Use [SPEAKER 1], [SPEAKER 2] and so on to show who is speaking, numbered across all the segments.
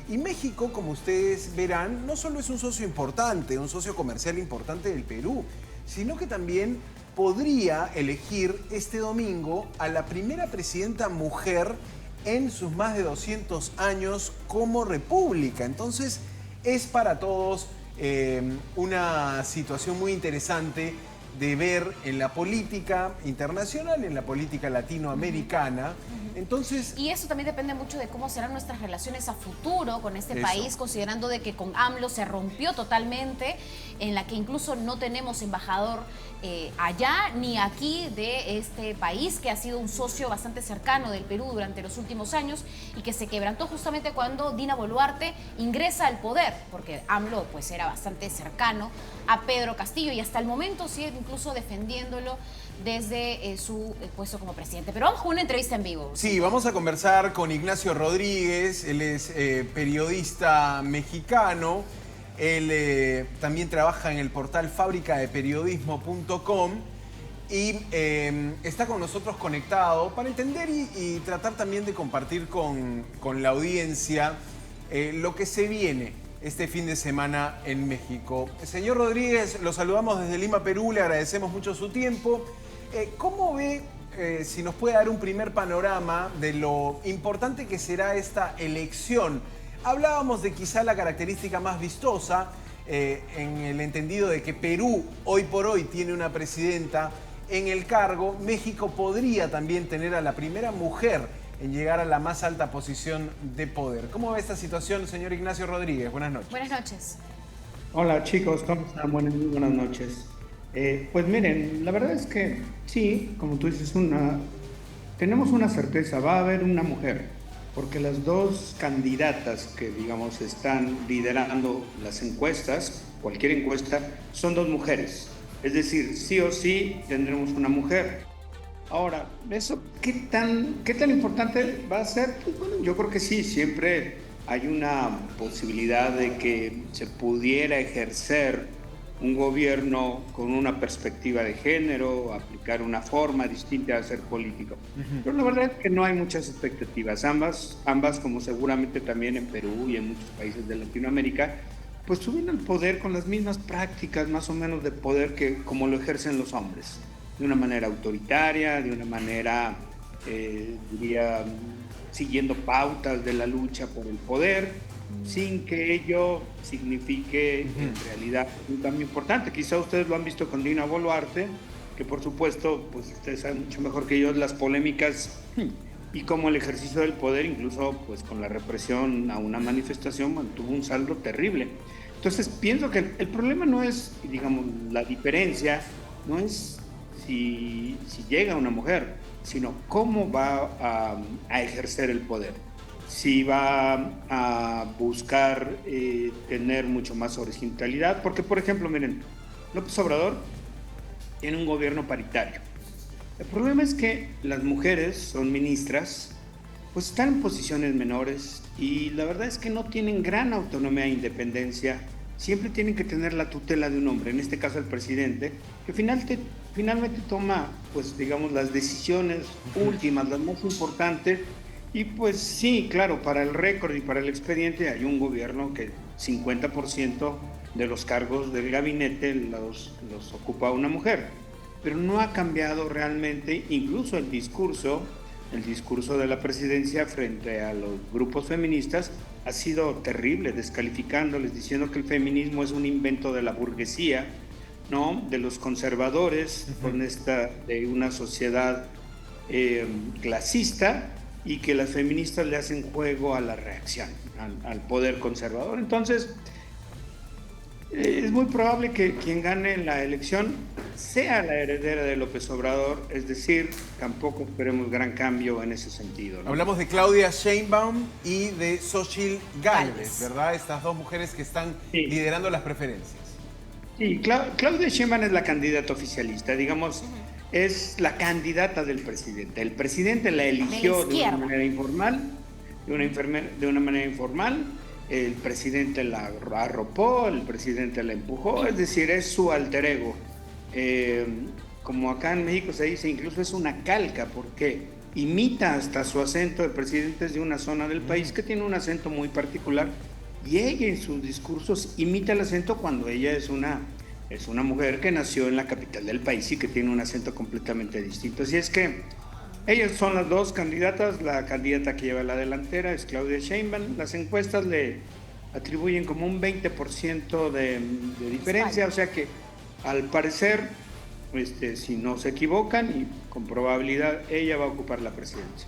[SPEAKER 1] Y México, como ustedes verán, no solo es un socio importante, un socio comercial importante del Perú, sino que también podría elegir este domingo a la primera presidenta mujer en sus más de 200 años como república. Entonces, es para todos una situación muy interesante de ver en la política internacional, en la política latinoamericana. Entonces,
[SPEAKER 2] Y eso también depende mucho de cómo serán nuestras relaciones a futuro con este
[SPEAKER 1] eso.
[SPEAKER 2] país, considerando de que con AMLO se rompió totalmente, en la que incluso no tenemos embajador allá ni aquí de este país, que ha sido un socio bastante cercano del Perú durante los últimos años y que se quebrantó justamente cuando Dina Boluarte ingresa al poder, porque AMLO pues era bastante cercano a Pedro Castillo y hasta el momento sigue incluso defendiéndolo desde su puesto como presidente. Pero vamos con una entrevista en vivo.
[SPEAKER 1] Sí, vamos a conversar con Ignacio Rodríguez, él es periodista mexicano, él también trabaja en el portal fabricadeperiodismo.com y está con nosotros conectado para entender y tratar también de compartir con la audiencia lo que se viene este fin de semana en México. Señor Rodríguez, lo saludamos desde Lima, Perú, le agradecemos mucho su tiempo. ¿Cómo ve, si nos puede dar un primer panorama de lo importante que será esta elección? Hablábamos de quizá la característica más vistosa, en el entendido de que Perú hoy por hoy tiene una presidenta en el cargo. México podría también tener a la primera mujer en llegar a la más alta posición de poder. ¿Cómo ve esta situación, señor Ignacio Rodríguez? Buenas noches.
[SPEAKER 2] Buenas noches.
[SPEAKER 3] Hola chicos, ¿cómo están? Muy buenas noches. Pues miren, la verdad es que sí, como tú dices, tenemos una certeza, va a haber una mujer, porque las dos candidatas que, digamos, están liderando las encuestas, cualquier encuesta, son dos mujeres. Es decir, sí o sí tendremos una mujer. Ahora, ¿eso qué tan importante va a ser? Pues bueno, yo creo que sí, siempre hay una posibilidad de que se pudiera ejercer un gobierno con una perspectiva de género, aplicar una forma distinta de hacer político. Pero la verdad es que no hay muchas expectativas. Ambas, como seguramente también en Perú y en muchos países de Latinoamérica, pues suben al poder con las mismas prácticas más o menos de poder que como lo ejercen los hombres. De una manera autoritaria, de una manera, diría, siguiendo pautas de la lucha por el poder, sin que ello signifique en realidad un cambio importante. Quizá ustedes lo han visto con Dina Boluarte, que por supuesto, pues ustedes saben mucho mejor que yo las polémicas y cómo el ejercicio del poder, incluso pues con la represión a una manifestación, mantuvo un saldo terrible. Entonces pienso que el problema no es, digamos, la diferencia, no es si llega una mujer, sino cómo va a ejercer el poder. Si va a buscar tener mucho más horizontalidad, porque por ejemplo, miren, López Obrador tiene un gobierno paritario. El problema es que las mujeres son ministras, pues están en posiciones menores y la verdad es que no tienen gran autonomía e independencia. Siempre tienen que tener la tutela de un hombre, en este caso el presidente, que finalmente toma, pues digamos, las decisiones últimas, las más importantes. Y pues sí, claro, para el récord y para el expediente hay un gobierno que 50% de los cargos del gabinete los ocupa una mujer. Pero no ha cambiado realmente, incluso el discurso de la presidencia frente a los grupos feministas ha sido terrible, descalificándoles, diciendo que el feminismo es un invento de la burguesía, ¿no? De los conservadores, de una sociedad clasista, y que las feministas le hacen juego a la reacción, al poder conservador. Entonces, es muy probable que quien gane la elección sea la heredera de López Obrador, es decir, tampoco esperemos gran cambio en ese sentido, ¿no?
[SPEAKER 1] Hablamos de Claudia Sheinbaum y de Xóchitl Gálvez, ¿verdad? Estas dos mujeres que están liderando las preferencias.
[SPEAKER 3] Sí, Claudia Sheinbaum es la candidata oficialista, digamos, es la candidata del presidente. El presidente la eligió de una manera informal, el presidente la arropó, el presidente la empujó, es decir, es su alter ego. Como acá en México se dice, incluso es una calca. ¿Por qué? imita hasta su acento. El presidente es de una zona del país que tiene un acento muy particular y ella en sus discursos imita el acento cuando ella es una mujer que nació en la capital del país y que tiene un acento completamente distinto. Así es que ellas son las dos candidatas. La candidata que lleva la delantera es Claudia Sheinbaum. Las encuestas le atribuyen como un 20% de diferencia, o sea que al parecer, si no se equivocan, y con probabilidad ella va a ocupar la presidencia.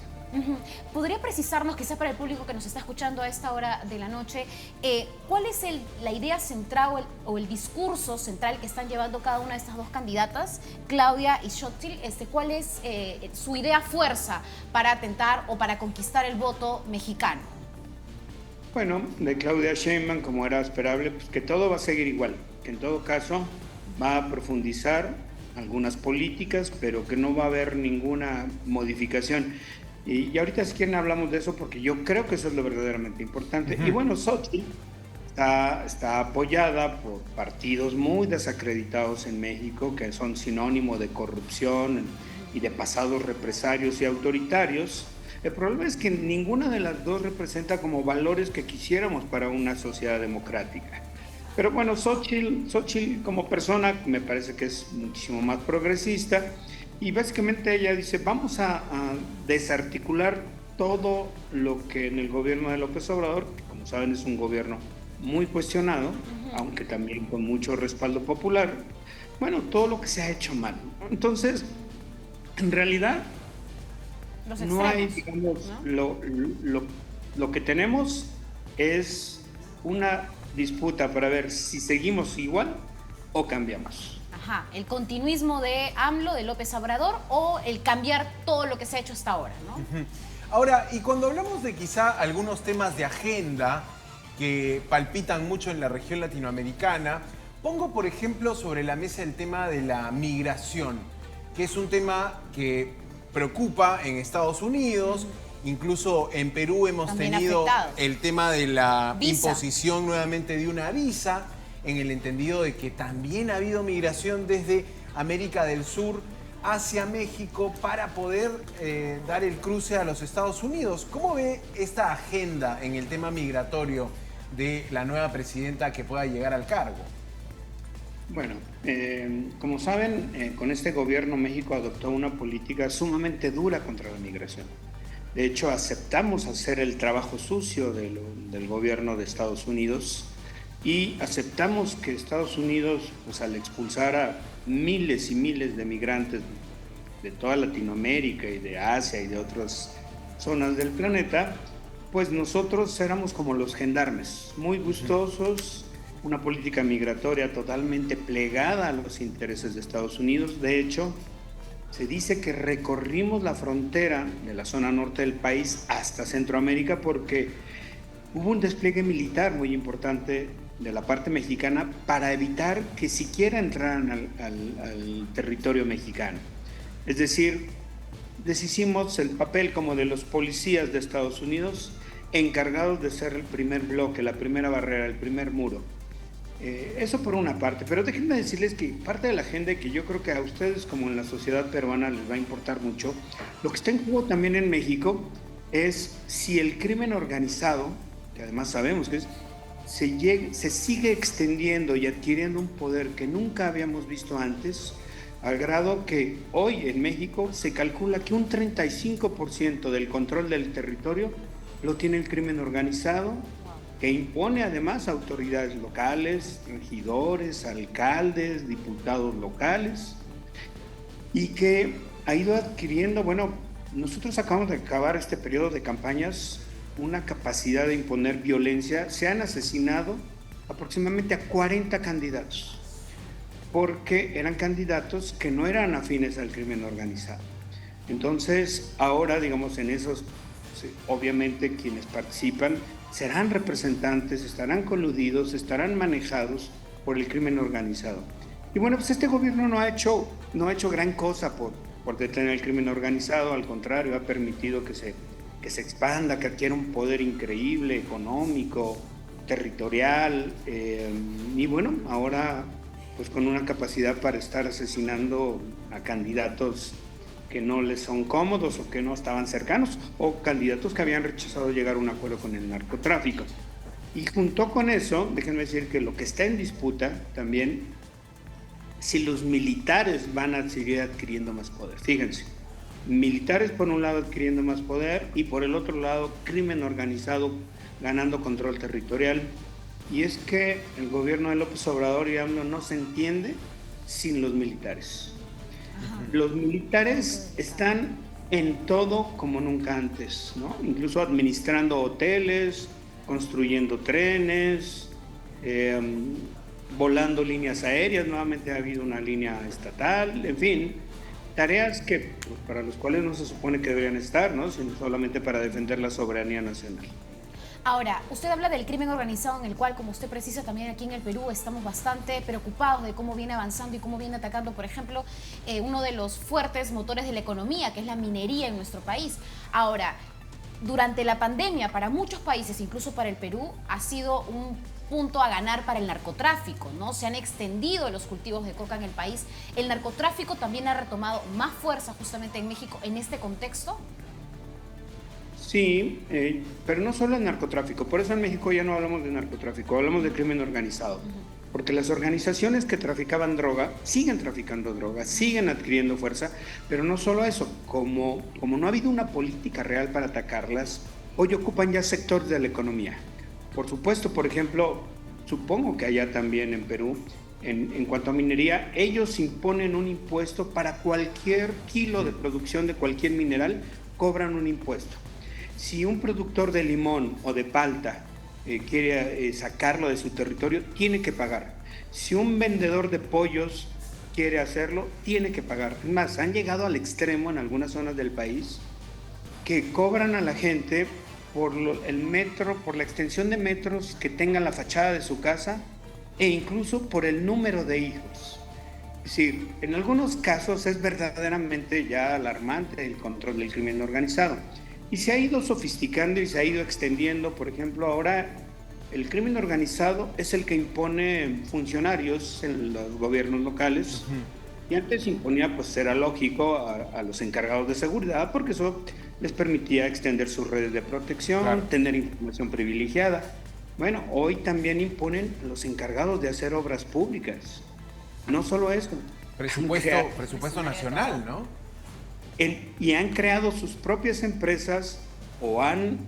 [SPEAKER 2] ¿Podría precisarnos, quizás para el público que nos está escuchando a esta hora de la noche, cuál es la idea central o el discurso central que están llevando cada una de estas dos candidatas, Claudia y Xochitl? ¿Cuál es su idea fuerza para atentar o para conquistar el voto mexicano?
[SPEAKER 3] Bueno, de Claudia Sheinbaum, como era esperable, pues que todo va a seguir igual, que en todo caso va a profundizar algunas políticas, pero que no va a haber ninguna modificación. Y ahorita si quieren hablamos de eso porque yo creo que eso es lo verdaderamente importante. Y bueno, Xochitl está apoyada por partidos muy desacreditados en México, que son sinónimo de corrupción y de pasados represarios y autoritarios. El problema es que ninguna de las dos representa como valores que quisiéramos para una sociedad democrática. Pero bueno, Xochitl como persona me parece que es muchísimo más progresista. Y básicamente ella dice, vamos a desarticular todo lo que en el gobierno de López Obrador, que como saben es un gobierno muy cuestionado, aunque también con mucho respaldo popular, bueno, todo lo que se ha hecho mal. Entonces, en realidad, no hay, digamos, ¿no? Lo que tenemos es una disputa para ver si seguimos igual o cambiamos.
[SPEAKER 2] Ajá, el continuismo de AMLO, de López Obrador, o el cambiar todo lo que se ha hecho hasta ahora, ¿no?
[SPEAKER 1] Ahora, y cuando hablamos de quizá algunos temas de agenda que palpitan mucho en la región latinoamericana, pongo por ejemplo sobre la mesa el tema de la migración, que es un tema que preocupa en Estados Unidos. Incluso en Perú hemos
[SPEAKER 2] también
[SPEAKER 1] tenido
[SPEAKER 2] afectados.
[SPEAKER 1] el tema de la
[SPEAKER 2] Visa.
[SPEAKER 1] imposición nuevamente de una visa, en el entendido de que también ha habido migración desde América del Sur hacia México para poder dar el cruce a los Estados Unidos. ¿Cómo ve esta agenda en el tema migratorio de la nueva presidenta que pueda llegar al cargo?
[SPEAKER 3] Bueno, como saben, con este gobierno México adoptó una política sumamente dura contra la migración. De hecho, aceptamos hacer el trabajo sucio del gobierno de Estados Unidos y aceptamos que Estados Unidos, pues al expulsar a miles y miles de migrantes de toda Latinoamérica y de Asia y de otras zonas del planeta, pues nosotros éramos como los gendarmes, muy gustosos, una política migratoria totalmente plegada a los intereses de Estados Unidos. De hecho, se dice que recorrimos la frontera de la zona norte del país hasta Centroamérica porque hubo un despliegue militar muy importante de la parte mexicana para evitar que siquiera entraran al territorio mexicano. Es decir, deshicimos el papel como de los policías de Estados Unidos encargados de ser el primer bloque, la primera barrera, el primer muro. Eso por una parte, pero déjenme decirles que parte de la agenda que yo creo que a ustedes como en la sociedad peruana les va a importar mucho, lo que está en juego también en México es si el crimen organizado, que además sabemos que se sigue extendiendo y adquiriendo un poder que nunca habíamos visto antes, al grado que hoy en México se calcula que un 35% del control del territorio lo tiene el crimen organizado, que impone además a autoridades locales, regidores, alcaldes, diputados locales, y que ha ido adquiriendo, bueno, nosotros acabamos de acabar este periodo de campañas, una capacidad de imponer violencia. Se han asesinado aproximadamente a 40 candidatos, porque eran candidatos que no eran afines al crimen organizado. Entonces, ahora, digamos, en esos, obviamente quienes participan serán representantes, estarán coludidos, estarán manejados por el crimen organizado. Y bueno, pues este gobierno no ha hecho gran cosa por detener el crimen organizado, al contrario, ha permitido que se expanda, que adquiera un poder increíble, económico, territorial, y bueno, ahora pues con una capacidad para estar asesinando a candidatos que no les son cómodos o que no estaban cercanos, o candidatos que habían rechazado llegar a un acuerdo con el narcotráfico. Y junto con eso, déjenme decir que lo que está en disputa también, si los militares van a seguir adquiriendo más poder. Fíjense, militares por un lado adquiriendo más poder y por el otro lado crimen organizado ganando control territorial. Y es que el gobierno de López Obrador y AMLO no se entiende sin los militares. Los militares están en todo como nunca antes, ¿no? Incluso administrando hoteles, construyendo trenes, volando líneas aéreas. Nuevamente ha habido una línea estatal, en fin, tareas que pues, para los cuales no se supone que deberían estar, ¿no? Sino solamente para defender la soberanía nacional.
[SPEAKER 2] Ahora, usted habla del crimen organizado en el cual, como usted precisa, también aquí en el Perú estamos bastante preocupados de cómo viene avanzando y cómo viene atacando, por ejemplo, uno de los fuertes motores de la economía, que es la minería en nuestro país. Ahora, durante la pandemia, para muchos países, incluso para el Perú, ha sido un punto a ganar para el narcotráfico, ¿no? Se han extendido los cultivos de coca en el país. ¿El narcotráfico también ha retomado más fuerza justamente en México en este contexto?
[SPEAKER 3] Sí, pero no solo el narcotráfico. Por eso en México ya no hablamos de narcotráfico, hablamos de crimen organizado. Porque las organizaciones que traficaban droga siguen traficando droga, siguen adquiriendo fuerza, pero no solo eso, como no ha habido una política real para atacarlas, hoy ocupan ya sectores de la economía. Por supuesto, por ejemplo, supongo que allá también en Perú, en cuanto a minería, ellos imponen un impuesto para cualquier kilo de producción de cualquier mineral, cobran un impuesto. Si un productor de limón o de palta quiere sacarlo de su territorio, tiene que pagar. Si un vendedor de pollos quiere hacerlo, tiene que pagar. Es más, han llegado al extremo en algunas zonas del país que cobran a la gente por el metro, por la extensión de metros que tenga la fachada de su casa e incluso por el número de hijos. Es decir, en algunos casos es verdaderamente ya alarmante el control del crimen organizado. Y se ha ido sofisticando y se ha ido extendiendo. Por ejemplo, ahora el crimen organizado es el que impone funcionarios en los gobiernos locales. Y antes imponía, pues era lógico, a los encargados de seguridad, porque eso les permitía extender sus redes de protección, claro, tener información privilegiada. Bueno, hoy también imponen a los encargados de hacer obras públicas. No solo eso.
[SPEAKER 1] Presupuesto nacional, ¿no?
[SPEAKER 3] Y han creado sus propias empresas o han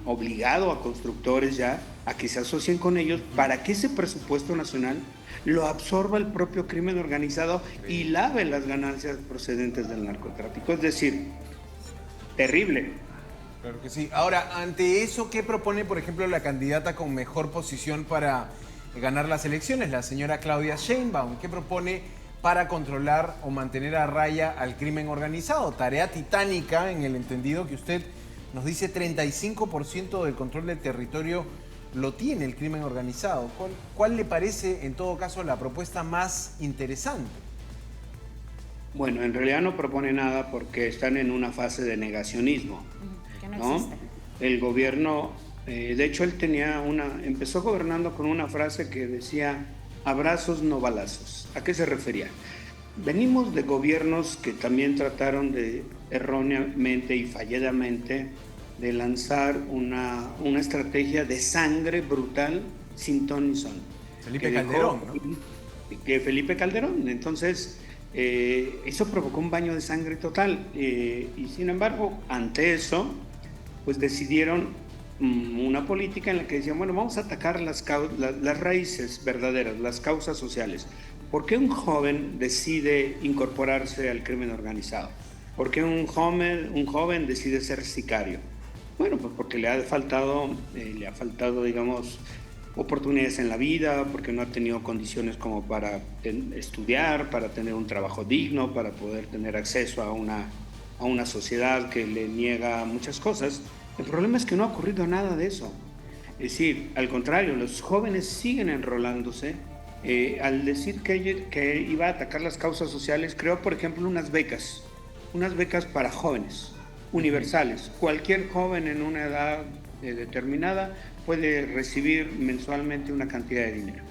[SPEAKER 3] obligado a constructores ya a que se asocien con ellos para que ese presupuesto nacional lo absorba el propio crimen organizado y lave las ganancias procedentes del narcotráfico. Es decir, terrible.
[SPEAKER 1] Claro que sí. Ahora, ante eso, ¿qué propone, por ejemplo, la candidata con mejor posición para ganar las elecciones, la señora Claudia Sheinbaum? ¿Qué propone para controlar o mantener a raya al crimen organizado? Tarea titánica, en el entendido que usted nos dice 35% del control del territorio lo tiene el crimen organizado. ¿Cuál le parece, en todo caso, la propuesta más interesante?
[SPEAKER 3] Bueno, en realidad no propone nada porque están en una fase de negacionismo, ¿no? El gobierno, de hecho, él empezó gobernando con una frase que decía: abrazos, no balazos. ¿A qué se refería? Venimos de gobiernos que también trataron de erróneamente y fallidamente de lanzar una estrategia de sangre brutal sin ton ni son.
[SPEAKER 1] Felipe Calderón, ¿no?
[SPEAKER 3] Felipe Calderón. Entonces, eso provocó un baño de sangre total. Y sin embargo, ante eso, pues decidieron una política en la que decían, bueno, vamos a atacar las raíces verdaderas, las causas sociales. ¿Por qué un joven decide incorporarse al crimen organizado? ¿Por qué un joven decide ser sicario? Bueno, pues porque le ha faltado, digamos, oportunidades en la vida, porque no ha tenido condiciones como para estudiar, para tener un trabajo digno, para poder tener acceso a una sociedad que le niega muchas cosas. El problema es que no ha ocurrido nada de eso. Es decir, al contrario, los jóvenes siguen enrolándose. Al decir que iba a atacar las causas sociales, creó, por ejemplo, unas becas para jóvenes, universales. Cualquier joven en una edad determinada puede recibir mensualmente una cantidad de dinero.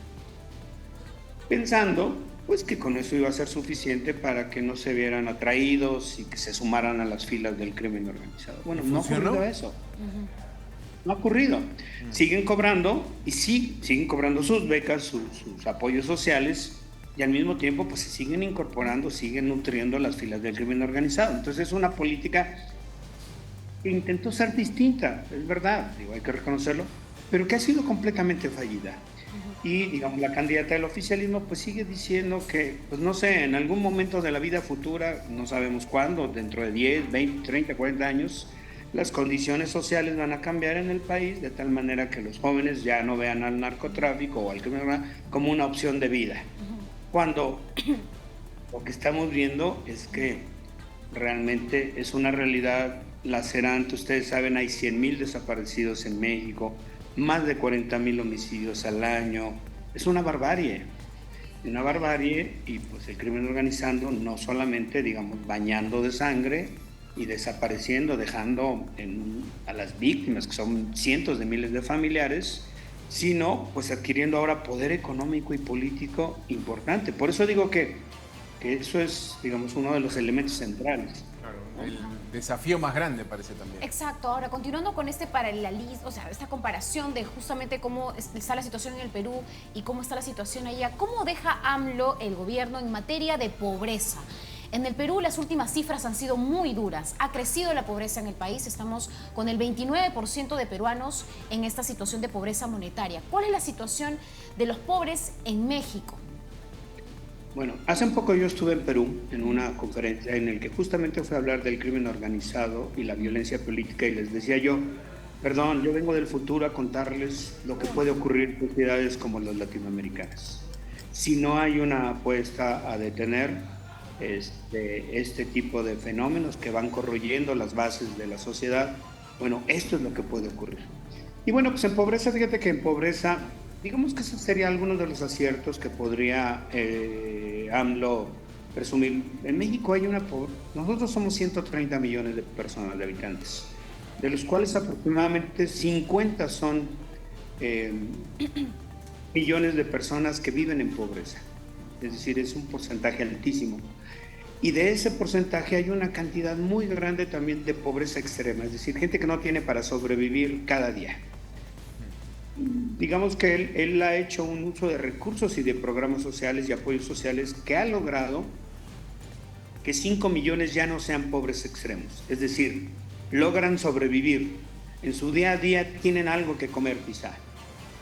[SPEAKER 3] Pensando pues que con eso iba a ser suficiente para que no se vieran atraídos y que se sumaran a las filas del crimen organizado. Bueno, no ha ocurrido eso. No ha ocurrido. Siguen cobrando y sí, siguen cobrando sus becas, sus apoyos sociales y al mismo tiempo pues se siguen incorporando, siguen nutriendo las filas del crimen organizado. Entonces es una política que intentó ser distinta, es verdad, digo, hay que reconocerlo, pero que ha sido completamente fallida. Y, digamos, la candidata del oficialismo pues sigue diciendo que, pues no sé, en algún momento de la vida futura, no sabemos cuándo, dentro de 10, 20, 30, 40 años, las condiciones sociales van a cambiar en el país de tal manera que los jóvenes ya no vean al narcotráfico o al crimen organizado como una opción de vida. Cuando lo que estamos viendo es que realmente es una realidad lacerante. Ustedes saben, hay 100,000 desaparecidos en México, más de 40,000 homicidios al año. Es una barbarie y pues el crimen organizado no solamente, digamos, bañando de sangre y desapareciendo, dejando a las víctimas, que son cientos de miles de familiares, sino pues adquiriendo ahora poder económico y político importante. Por eso digo que eso es, digamos, uno de los elementos centrales.
[SPEAKER 1] Claro, el desafío más grande parece también.
[SPEAKER 2] Exacto. Ahora, continuando con este paralelismo, o sea, esta comparación de justamente cómo está la situación en el Perú y cómo está la situación allá, ¿cómo deja AMLO el gobierno en materia de pobreza? En el Perú las últimas cifras han sido muy duras. Ha crecido la pobreza en el país. Estamos con el 29% de peruanos en esta situación de pobreza monetaria. ¿Cuál es la situación de los pobres en México?
[SPEAKER 3] Bueno, hace un poco yo estuve en Perú en una conferencia en la que justamente fue a hablar del crimen organizado y la violencia política y les decía yo, perdón, yo vengo del futuro a contarles lo que puede ocurrir en sociedades como las latinoamericanas. Si no hay una apuesta a detener este tipo de fenómenos que van corroyendo las bases de la sociedad, bueno, esto es lo que puede ocurrir. Y bueno, pues en pobreza, fíjate que en pobreza, digamos que ese sería alguno de los aciertos que podría AMLO presumir. En México hay nosotros somos 130 millones de personas, de habitantes, de los cuales aproximadamente 50 son millones de personas que viven en pobreza. Es decir, es un porcentaje altísimo. Y de ese porcentaje hay una cantidad muy grande también de pobreza extrema, es decir, gente que no tiene para sobrevivir cada día. Digamos que él ha hecho un uso de recursos y de programas sociales y apoyos sociales que ha logrado que 5 millones ya no sean pobres extremos, es decir, logran sobrevivir. En su día a día tienen algo que comer quizá.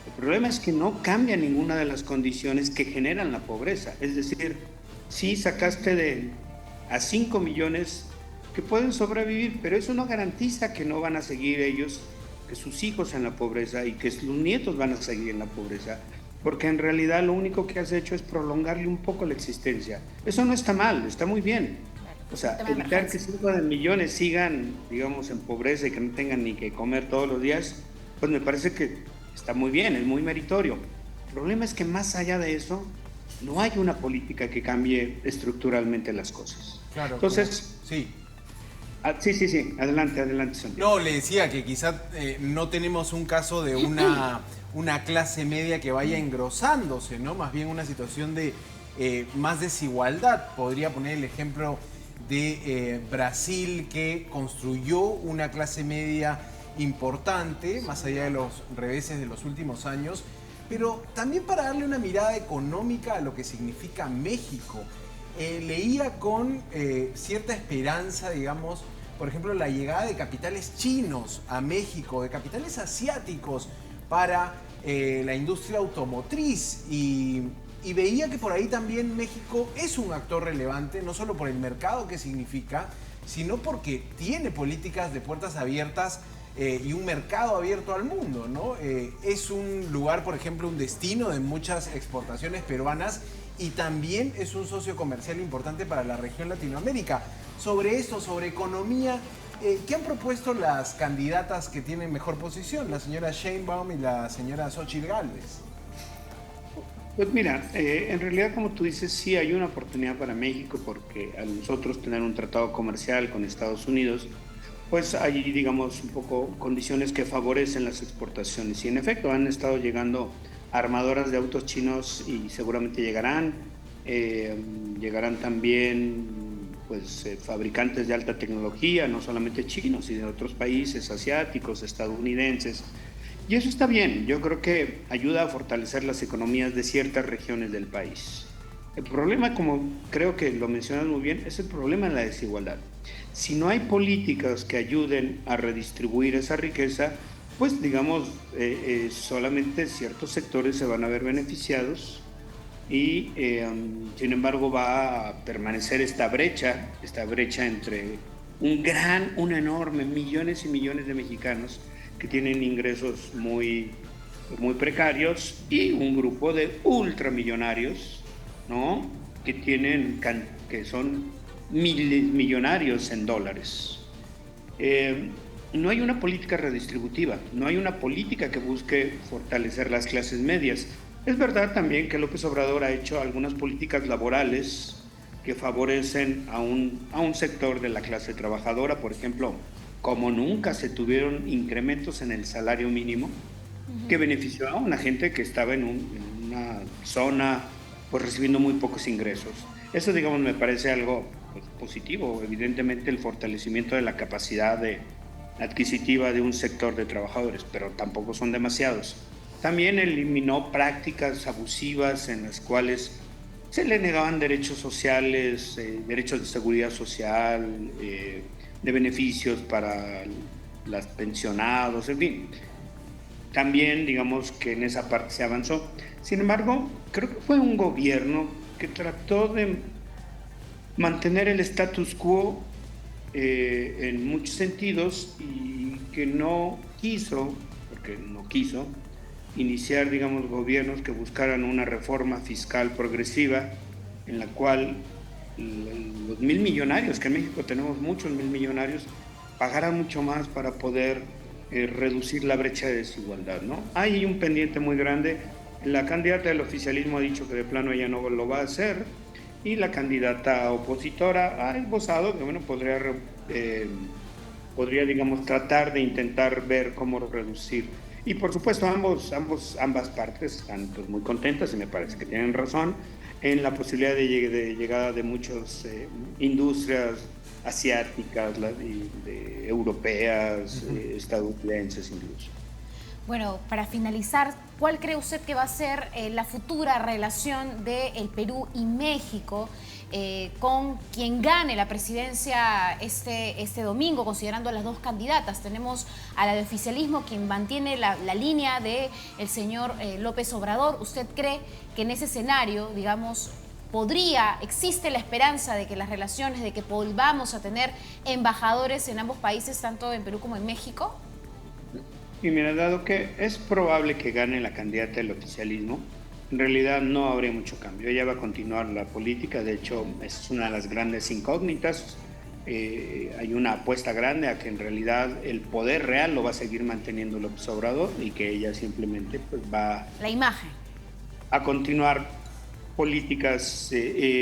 [SPEAKER 3] El problema es que no cambia ninguna de las condiciones que generan la pobreza, es decir, sí sacaste a 5 millones que pueden sobrevivir, pero eso no garantiza que no van a seguir ellos, que sus hijos en la pobreza y que sus nietos van a seguir en la pobreza, porque en realidad lo único que has hecho es prolongarle un poco la existencia. Eso no está mal, está muy bien. O sea, evitar que 5 millones sigan, digamos, en pobreza y que no tengan ni que comer todos los días, pues me parece que está muy bien, es muy meritorio. El problema es que más allá de eso, no hay una política que cambie estructuralmente las cosas.
[SPEAKER 1] Claro.
[SPEAKER 3] Entonces,
[SPEAKER 1] sí.
[SPEAKER 3] Sí, adelante, Santiago.
[SPEAKER 1] No, le decía que quizás no tenemos un caso de una clase media que vaya engrosándose, ¿no? Más bien una situación de más desigualdad. Podría poner el ejemplo de Brasil, que construyó una clase media importante, más allá de los reveses de los últimos años, pero también para darle una mirada económica a lo que significa México. Leía con cierta esperanza, digamos, por ejemplo, la llegada de capitales chinos a México, de capitales asiáticos para la industria automotriz y veía que por ahí también México es un actor relevante, no solo por el mercado que significa, sino porque tiene políticas de puertas abiertas y un mercado abierto al mundo, ¿no? Es un lugar, por ejemplo, un destino de muchas exportaciones peruanas y también es un socio comercial importante para la región Latinoamérica. Sobre esto, sobre economía, ¿qué han propuesto las candidatas que tienen mejor posición? La señora Sheinbaum y la señora Xóchitl Gálvez.
[SPEAKER 3] Pues mira, en realidad, como tú dices, sí hay una oportunidad para México porque al nosotros tener un tratado comercial con Estados Unidos, pues hay, digamos, un poco condiciones que favorecen las exportaciones. Y en efecto han estado llegando armadoras de autos chinos y seguramente llegarán. llegarán también pues, fabricantes de alta tecnología, no solamente chinos, sino de otros países asiáticos, estadounidenses. Y eso está bien, yo creo que ayuda a fortalecer las economías de ciertas regiones del país. El problema, como creo que lo mencionas muy bien, es el problema de la desigualdad. Si no hay políticas que ayuden a redistribuir esa riqueza, pues digamos, solamente ciertos sectores se van a ver beneficiados y sin embargo va a permanecer esta brecha entre un enorme, millones y millones de mexicanos que tienen ingresos muy precarios y un grupo de ultramillonarios, ¿no? Que son millonarios en dólares. No hay una política redistributiva, no hay una política que busque fortalecer las clases medias. Es verdad también que López Obrador ha hecho algunas políticas laborales que favorecen a un sector de la clase trabajadora, por ejemplo, como nunca se tuvieron incrementos en el salario mínimo, que benefició a una gente que estaba en una zona pues recibiendo muy pocos ingresos. Eso, digamos, me parece algo pues, positivo. Evidentemente, el fortalecimiento de la capacidad adquisitiva de un sector de trabajadores, pero tampoco son demasiados. También eliminó prácticas abusivas en las cuales se le negaban derechos sociales, derechos de seguridad social, de beneficios para los pensionados, en fin. También, digamos que en esa parte se avanzó. Sin embargo, creo que fue un gobierno que trató de mantener el status quo en muchos sentidos y que no quiso, porque no quiso, iniciar, digamos, gobiernos que buscaran una reforma fiscal progresiva en la cual los 1,000 millonarios, que en México tenemos muchos 1,000 millonarios, pagaran mucho más para poder reducir la brecha de desigualdad, ¿no? Hay un pendiente muy grande. La candidata del oficialismo ha dicho que de plano ella no lo va a hacer y la candidata opositora ha esbozado que, bueno, podría, digamos, tratar de intentar ver cómo reducir. Y por supuesto ambas partes están pues, muy contentas y me parece que tienen razón en la posibilidad de llegada de muchas industrias asiáticas, europeas, estadounidenses incluso.
[SPEAKER 2] Bueno, para finalizar, ¿cuál cree usted que va a ser la futura relación del Perú y México con quien gane la presidencia este domingo, considerando a las dos candidatas? Tenemos a la de oficialismo, quien mantiene la línea del señor López Obrador. ¿Usted cree que en ese escenario, digamos, existe la esperanza de que las relaciones, de que volvamos a tener embajadores en ambos países, tanto en Perú como en México?
[SPEAKER 3] Y mira, dado que es probable que gane la candidata del oficialismo, en realidad no habría mucho cambio. Ella va a continuar la política, de hecho es una de las grandes incógnitas. Hay una apuesta grande a que en realidad el poder real lo va a seguir manteniendo López Obrador y que ella simplemente pues, va
[SPEAKER 2] la imagen
[SPEAKER 3] a continuar políticas.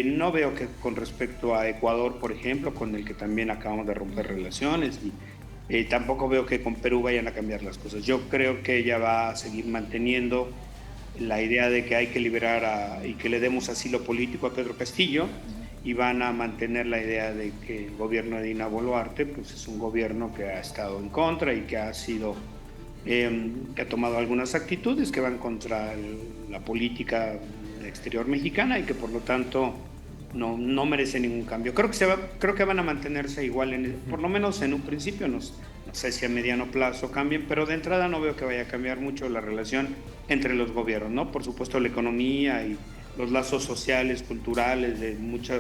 [SPEAKER 3] No veo que con respecto a Ecuador, por ejemplo, con el que también acabamos de romper relaciones, y tampoco veo que con Perú vayan a cambiar las cosas. Yo creo que ella va a seguir manteniendo la idea de que hay que liberar y que le demos asilo político a Pedro Castillo, y van a mantener la idea de que el gobierno de Dina Boluarte pues, es un gobierno que ha estado en contra y que ha tomado algunas actitudes que van contra la política exterior mexicana y que por lo tanto no merece ningún cambio. Creo que van a mantenerse igual, por lo menos en un principio. No sé si a mediano plazo cambien, pero de entrada no veo que vaya a cambiar mucho la relación entre los gobiernos, ¿no? Por supuesto la economía y los lazos sociales, culturales, de mucha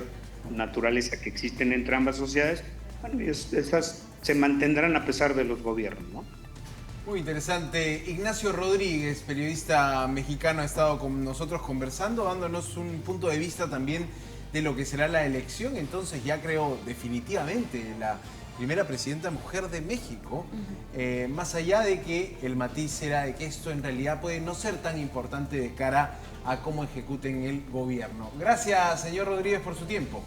[SPEAKER 3] naturaleza que existen entre ambas sociedades, bueno, esas se mantendrán a pesar de los gobiernos, ¿no?
[SPEAKER 1] Muy interesante. Ignacio Rodríguez, periodista mexicano, ha estado con nosotros conversando, dándonos un punto de vista también de lo que será la elección. Entonces ya creo definitivamente la primera presidenta mujer de México, más allá de que el matiz será de que esto en realidad puede no ser tan importante de cara a cómo ejecuten el gobierno. Gracias, señor Rodríguez, por su tiempo.